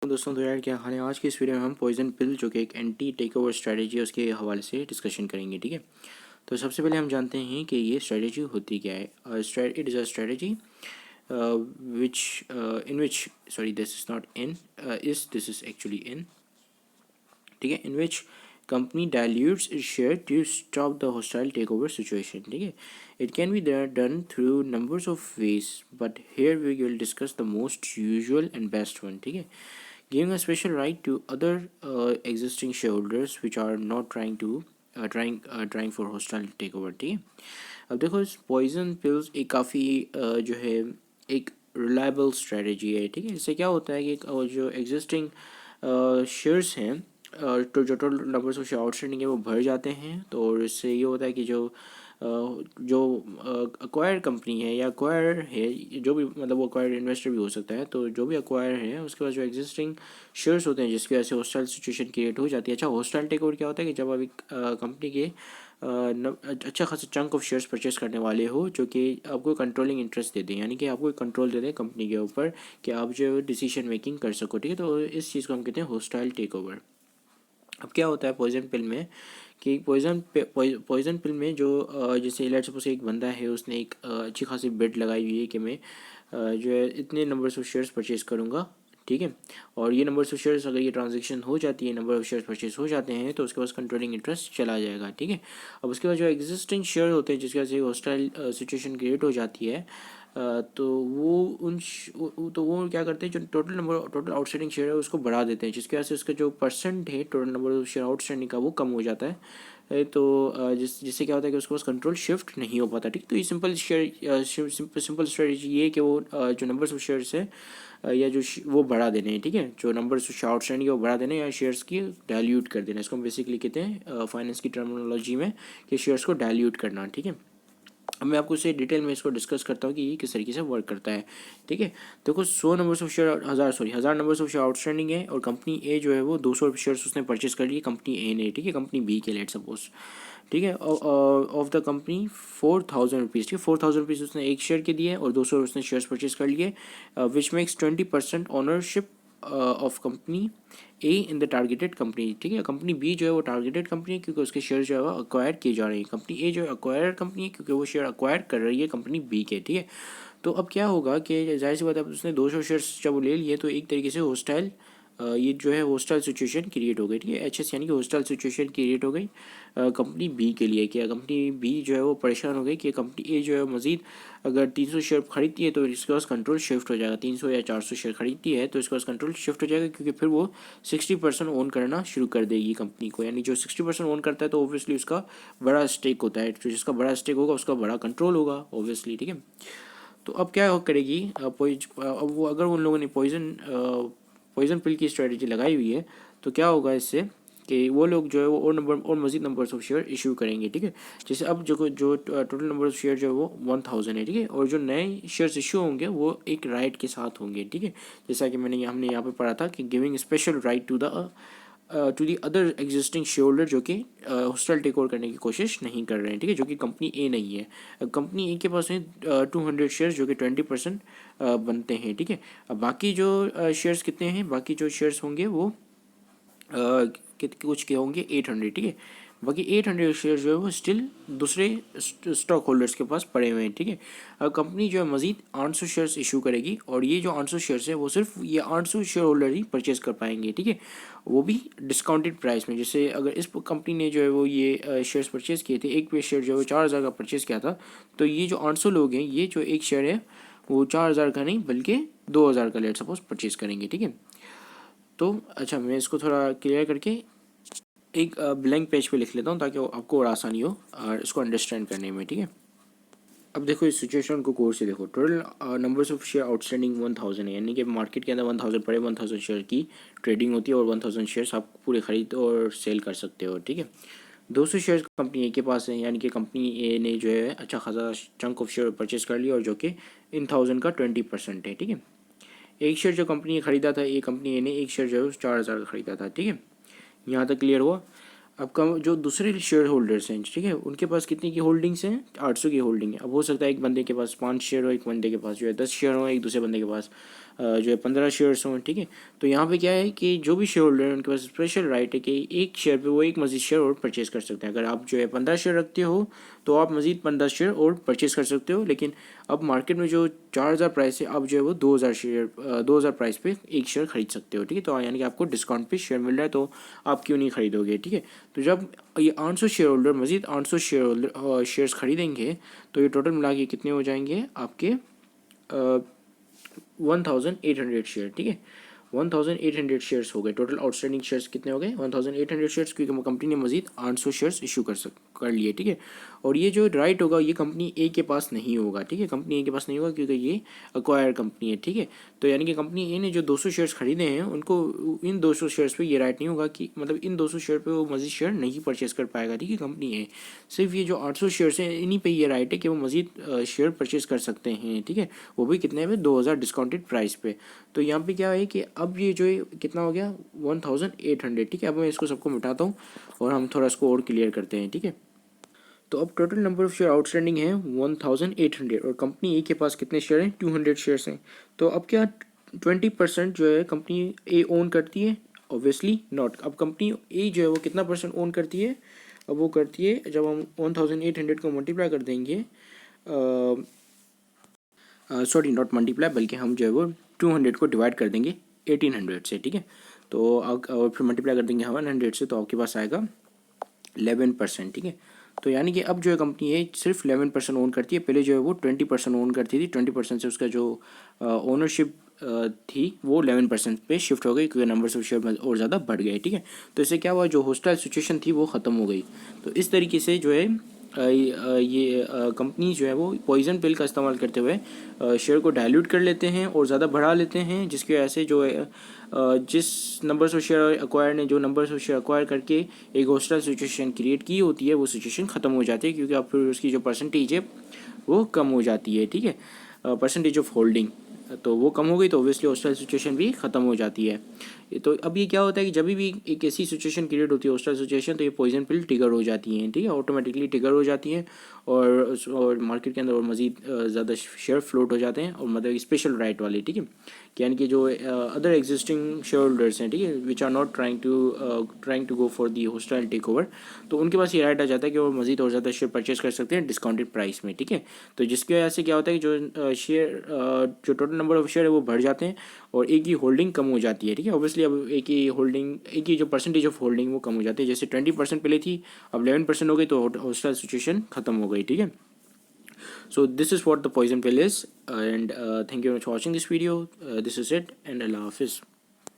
दोस्तों तो यार क्या हाल है। आज की इस वीडियो में हम पॉइजन पिल जो कि एक एंटी टेक ओवर स्ट्रैटेजी है उसके हवाले से डिस्कशन करेंगे। ठीक है, तो सबसे पहले हम जानते हैं कि ये स्ट्रैटेजी होती क्या है। It is a strategy which in which sorry this is not in this is actually in, ठीक है, in which company dilutes its share to stop the hostile takeover situation. ठीक है, it can be done through numbers of ways, but here we will discuss the most usual and best one. ठीक है, giving a special right to other existing shareholders which are not trying for hostile takeover. ठीक है, अब देखो इस poison pills एक काफ़ी जो है एक रिलायबल स्ट्रेटजी है। ठीक है, इससे क्या होता है कि जो एग्जिस्टिंग शेयर्स हैं तो जो total numbers of share outstanding है वो भर जाते हैं। तो और इससे ये होता है कि जो अक्वायर कंपनी है या अक्वायर है, जो भी मतलब वो अक्वायर इन्वेस्टर भी हो सकता है, तो जो भी अक्वायर है उसके पास जो एग्जिस्टिंग शेयर्स होते हैं जिसकी वजह से हॉस्टाइल सिचुएशन क्रिएट हो जाती है। अच्छा, हॉस्टाइल टेक ओवर क्या होता है कि जब अभी कंपनी के अच्छा खासा चंक ऑफ शेयर्स परचेस करने वाले हो जो कि आपको कंट्रोलिंग इंटरेस्ट देते हैं, यानी कि आपको कंट्रोल देते हैं कंपनी के ऊपर कि आप जो डिसीजन मेकिंग कर सको। ठीक है, तो इस चीज़ को हम कहते हैं हॉस्टाइल टेक ओवर। अब क्या होता है पॉइजन पिल में कि पॉइजन पिल में जो जैसे लेट्स सपोज एक बंदा है, उसने एक अच्छी खासी बेट लगाई हुई है कि मैं जो है इतने नंबर्स ऑफ शेयर्स परचेज करूँगा। ठीक है, और ये नंबर्स ऑफ शेयर्स अगर ये ट्रांजेक्शन हो जाती है, नंबर ऑफ शेयर्स परचेज हो जाते हैं, तो उसके पास कंट्रोलिंग इंटरेस्ट चला जाएगा। ठीक है, अब उसके बाद जो एग्जिस्टिंग शेयर होते हैं जिसकी वजह से हॉस्टाइल सिचुएशन क्रिएट हो जाती है, तो वो क्या करते हैं, जो टोटल आउटस्टैंडिंग शेयर है उसको बढ़ा देते हैं, जिसकी वजह से उसका जो परसेंट है total number of share outstanding का वो कम हो जाता है। तो जिससे क्या होता है कि उसके पास कंट्रोल शिफ्ट नहीं हो पाता। ठीक, तो ये सिंपल स्ट्रेटजी ये है कि वो जो नंबर्स ऑफ शेयर्स है या वो बढ़ा देने हैं। ठीक है, जो नंबर्स ऑफ आउटस्टैंडिंग है वो बढ़ा देने या शेयर्स की डाइल्यूट कर देना, इसको हम बेसिकली कहते हैं फाइनेंस की टर्मिनोलॉजी में कि शेयर्स को डाइल्यूट करना। ठीक है, अब मैं आपको इसे डिटेल में इसको डिस्कस करता हूँ कि ये किस तरीके से वर्क करता है। ठीक है, देखो 100 नंबर्स ऑफ शेयर हज़ार नंबर्स ऑफ शेयर आउटस्टैंडिंग है और कंपनी ए जो है वो 200 शेयर्स उसने परचेस कर लिए कंपनी ए ने। ठीक है, कंपनी बी के लेट सपोज। ठीक है, ऑफ द कंपनी 4000 रुपीज़। ठीक है, 4000 रुपीज़ उसने एक शेयर के दिए और 200 उसने शेयर्स परचेस कर लिए, which makes 20% ownership of company A in the targeted company. ठीक है, कंपनी बी जो है वो टारगेटेड कंपनी है क्योंकि उसके शेयर जो है वो अक्वायर किए जा रहे हैं। कंपनी ए जो है अक्वायर कंपनी है क्योंकि वो शेयर अक्वायर कर रही है कंपनी बी के। ठीक है, तो अब क्या होगा कि जाहिर सी बात है, अब उसने 200 शेयर्स जब वो ले लिए तो एक तरीके से हॉस्टाइल ये जो है हॉस्टाइल सिचुएशन क्रिएट हो गई। ठीक है, एच यानी कि हॉस्टाइल सिचुएशन क्रिएट हो गई कंपनी बी के लिए। क्या कंपनी बी जो है वो परेशान हो गई कि कंपनी ए जो है मज़ीद अगर 300 शेयर खरीदती है तो इसके पास कंट्रोल शिफ्ट हो जाएगा। 300 या 400 शेयर खरीदती है तो इसके पास कंट्रोल शिफ्ट हो जाएगा क्योंकि फिर वो 60% ओन करना शुरू कर देगी कंपनी को। यानी जो 60% ओन करता है तो ऑब्वियसली उसका बड़ा स्टेक होता है, तो जिसका बड़ा स्टेक होगा उसका बड़ा कंट्रोल होगा ऑब्वियसली। ठीक है, तो अब क्या करेगी अब वो अगर उन लोगों ने पॉइजन पिल की स्ट्रेटजी लगाई हुई है तो क्या होगा इससे कि वो लोग जो है वो और मजीद नंबर्स ऑफ शेयर इशू करेंगे। ठीक है, जैसे अब जो टोटल नंबर ऑफ शेयर जो है वो 1000 है। ठीक है, और जो नए शेयर्स इशू होंगे वो एक राइट के साथ होंगे। ठीक है, जैसा कि हमने यहाँ पे पढ़ा था कि giving special right to the other existing shareholder जो कि हॉस्टाइल टेक ओवर करने की कोशिश नहीं कर रहे हैं। ठीक है, जो कि कंपनी ए नहीं है। कंपनी ए के पास में 200 शेयर्स जो कि 20% बनते हैं। ठीक है, अब बाकी जो शेयर्स कितने हैं, बाकी जो शेयर्स होंगे वो कुछ के होंगे 800। ठीक है, बाकी 800 शेयर जो है वो स्टिल दूसरे स्टॉक होल्डर्स के पास पड़े हुए हैं। ठीक है, अब कंपनी जो है मज़ीद 800 शेयर्स इशू करेगी और ये जो 800 शेयर्स है वो सिर्फ ये 800 शेयर होल्डर ही परचेज कर पाएंगे। ठीक है, वो भी डिस्काउंटेड प्राइस में। जैसे अगर इस कंपनी ने जो है वो ये शेयर्स परचेज़ किए थे, एक पे शेयर जो है वो 4000 का परचेज़ किया था, तो ये जो 800 लोग हैं ये जो एक शेयर है वो 4000 का नहीं बल्कि 2000 का लेट सपोज परचेज़ करेंगे। ठीक है, तो अच्छा मैं इसको थोड़ा क्लियर करके एक ब्लैंक पेज पे लिख लेता हूँ ताकि आपको और आसानी हो और इसको अंडरस्टैंड करने में। ठीक है, अब देखो इस सिचुएशन को गौर से देखो। Total numbers of share outstanding 1000 है, यानी कि मार्केट के अंदर 1000 पड़े 1000 शेयर की ट्रेडिंग होती है और 1000 शेयर्स आप पूरे खरीद और सेल कर सकते हो। ठीक है, 200 शेयर कंपनी ए के पास है, यानी कि कंपनी ए ने जो है अच्छा खासा चंक ऑफ शेयर परचेज कर लिया और जो कि इन 1000 का 20% है। ठीक है, एक शेयर जो कंपनी ने खरीदा था, एक कंपनी ए ने एक शेयर जो है 4000 का खरीदा था। ठीक है, यहाँ तक क्लियर हुआ। अब का जो दूसरे शेयर होल्डर्स हैं, ठीक है, उनके पास कितनी की होल्डिंग्स हैं, 800 की होल्डिंग है। अब हो सकता है एक बंदे के पास 5 शेयर हो, एक बंदे के पास जो है 10 शेयर हो, एक दूसरे बंदे के पास जो है 15 शेयर्स हों, ठीक है। तो यहाँ पे क्या है कि जो भी शेयर होल्डर है उनके पास स्पेशल राइट है कि एक शेयर पे वो एक मजीद शेयर और परचेज़ कर सकते हैं। अगर आप जो है 15 शेयर रखते हो तो आप मजीद 15 शेयर और परचेज़ कर सकते हो, लेकिन अब मार्केट में जो 4000 प्राइस है, आप जो है वो 2000 प्राइस पे एक शेयर खरीद सकते हो, ठीक है। तो यानी कि आपको डिस्काउंट पे शेयर मिल रहा है, तो आप क्यों नहीं खरीदोगे, ठीक है। तो जब ये 800 शेयर होल्डर मजीद 800 शेयर्स खरीदेंगे तो ये टोटल मिला के कितने हो जाएंगे आपके 1800 शेयर, ठीक है। 1800 शेयर्स हो गए। टोटल आउटस्टैंडिंग शेयर्स कितने हो गए? 1800 शेयर्स, क्योंकि कंपनी ने मजीद 800 शेयर्स इशू कर लिए, ठीक है। और ये जो राइट होगा ये कंपनी ए के पास नहीं होगा, ठीक है। कंपनी ए के पास नहीं होगा क्योंकि ये अक्वायर कंपनी है, ठीक है। तो यानी कि कंपनी ए ने जो 200 शेयर्स खरीदे हैं उनको इन 200 शेयर्स पे ये राइट नहीं होगा कि मतलब इन 200 शेयर पे वो मजीद शेयर नहीं परचेस कर पाएगा, ठीक है। कंपनी ए सिर्फ ये जो 800 शेयर्स हैं इन्हीं पे ये राइट है कि वो मजीद शेयर परचेस कर सकते हैं, ठीक है। वो भी कितने में? 2000 डिस्काउंटेड प्राइस पे। तो यहाँ पे क्या है कि अब ये जो है कितना हो गया? 1800, ठीक है। अब मैं इसको सबको मिटाता हूँ और हम थोड़ा इसको और क्लियर करते हैं, ठीक है। तो अब total number of share outstanding है 1800 और कंपनी ए के पास कितने शेयर हैं? 200 शेयर्स हैं। तो अब क्या 20% जो है कंपनी ए ओन करती है? Obviously not. अब कंपनी ए जो है वो कितना परसेंट ओन करती है? अब वो करती है, जब हम 1800 को मल्टीप्लाई कर देंगे, सॉरी नॉट मल्टीप्लाई, बल्कि हम जो है वो 200 को डिवाइड कर देंगे 1800 से, ठीक है। तो और फिर मल्टीप्लाई कर देंगे 100 से, तो आपके पास आएगा 11%, ठीक है। तो यानी कि अब जो है कंपनी ये सिर्फ 11% ओन करती है। पहले जो है वो 20% ओन करती थी। 20% से उसका जो ओनरशिप थी वो 11% पे शिफ्ट हो गई क्योंकि नंबर्स ऑफ शेयर और ज़्यादा बढ़ गए, ठीक है। तो इससे क्या हुआ? जो हॉस्टाइल सिचुएशन थी वो ख़त्म हो गई। तो इस तरीके से जो है ये कंपनी जो है वो पॉइजन पिल का इस्तेमाल करते हुए शेयर को डाइल्यूट कर लेते हैं और ज़्यादा बढ़ा लेते हैं, जिसकी वजह से जो है जिस नंबर्स ऑफ शेयर अक्वायर ने जो नंबर्स ऑफ शेयर अक्वायर करके एक हॉस्टाइल सिचुएशन क्रिएट की होती है वो सिचुएशन ख़त्म हो जाती है, क्योंकि अब फिर उसकी जो परसेंटेज है वो कम हो जाती है, ठीक है। परसेंटेज ऑफ होल्डिंग तो वो कम हो गई, तो ऑब्वियसली हॉस्टाइल सिचुएशन भी ख़त्म हो जाती है। तो अब ये क्या होता है कि जब भी एक ऐसी सिचुएशन क्रिएट होती है हॉस्टाइल सिचुएशन, तो ये पॉइजन पिल ट्रिगर हो जाती हैं, ठीक है। ऑटोमेटिकली ट्रिगर हो जाती हैं और मार्केट के अंदर और मज़ीद ज़्यादा शेयर फ्लोट हो जाते हैं, और मतलब स्पेशल राइट वाले, ठीक है। यानी कि जो अदर एग्जिस्टिंग शेयर होल्डर्स हैं, ठीक है, which are not trying to go for the hostile takeover, तो उनके पास ये राइट आ जाता है कि वो मज़ीद और ज़्यादा शेयर परचेस कर सकते हैं डिस्काउंटेड प्राइस में, ठीक है। तो जिसकी वजह से क्या होता है कि जो टोटल नंबर ऑफ शेयर है वो बढ़ जाते हैं और एक की होल्डिंग कम हो जाती है, ठीक है। ऑब्वियसली अब एक की जो परसेंटेज ऑफ होल्डिंग वो कम हो जाती है। जैसे 20% पहले थी, अब 11% हो गई, तो हॉस्टाइल सिचुएशन खत्म हो गई, ठीक है। So this is what the poison pill is, and thank you very much for watching this video. This is it, and Allah Hafiz.